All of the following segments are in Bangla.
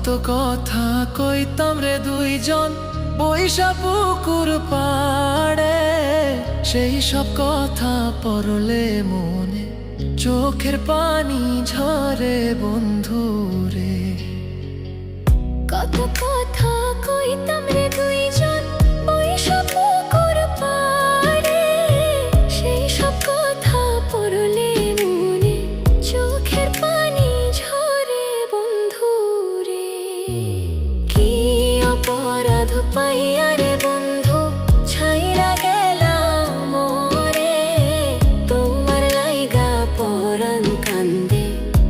কত কথা কইতাম রে দুইজন বৈশা পুকুর পাড়ে, সেই সব কথা পড়লে মনে চোখের পানি ঝরে বন্ধু রে। কত কথা কইতাম রে দুইজন বৈশা পুকুর পাড়ে, সেই সব কথা পড়লে মনে চোখের পানি ঝরে বন্ধু রে। কি অপরাধ পাইয়া রে বন্ধু ছাইরা গেলাম মোরে, তোমার লাইগা পরাণ কান্দে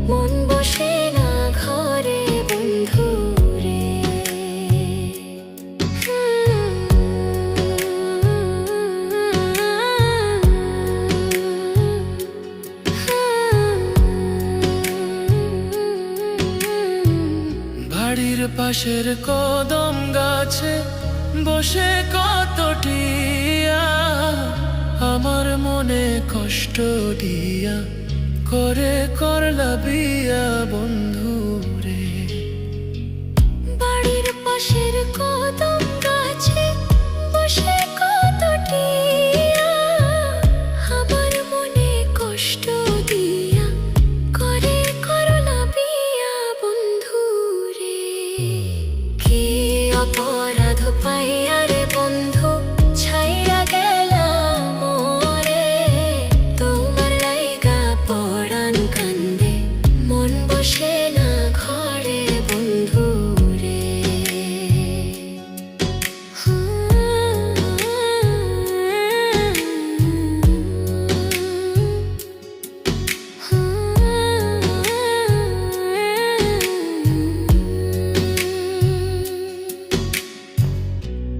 মন বসে না ঘরে বন্ধু রে। বাড়ির পাশের কদম গাছে বসে কত টিয়া, আমার মনে কষ্ট দিয়া করে করলা বিয়া বন্ধু রে। বাড়ির পাশের কদম গাছে বসে কত টিয়া, আমার মনে কষ্ট দিয়া করে করলা বিয়া বন্ধু রে। কি অপরাধ পাইয়া রে বন্ধু ছাইরা গেলাম মোরে, তোমার লাইগা পরাণ কান্দে মন বসে না ঘরে বন্ধু রে।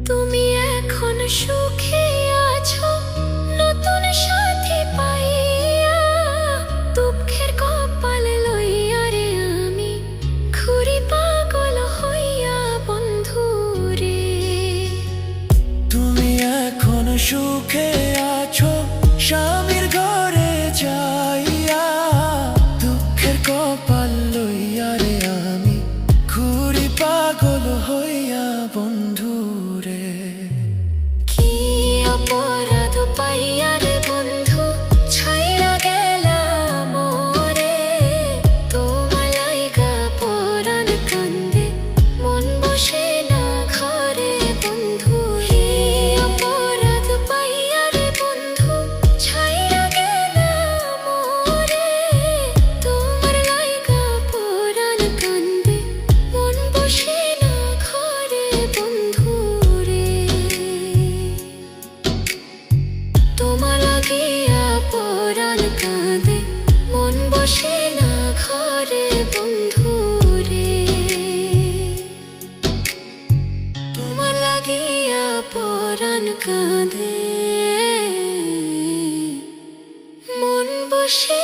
তুমি এখন সুখে আছো নতুন সাথী পাইয়া, দুঃখের কপাল লইয়া রে আমি ঘুরি পাগল হইয়া বন্ধু রে। তুমি এখন সুখে আছো স্বামীর ঘরে যাইয়া, দুঃখের কপাল লইয়া রে আমি ঘুরি পাগল হইয়া বন্ধু রে। কি অপরাধ পাইয়া রে বন্ধু ছাইরা গেলাম মোরে, তোমার লাইগা পরাণ কান্দে মন বসে না ঘরে বন্ধু রে। অপরাধ পাইয়া রে বন্ধু ছাইরা গেলাম মোরে, তোমার লাইগা পরাণ কান্দে মন বসে না ঘরে বন্ধু রে। তোমার লাগিয়া পরাণ কাঁদে মন বসে না ঘরে বন্ধু রে। তোমার লাগিয়া পরাণ কাঁদে মন বসে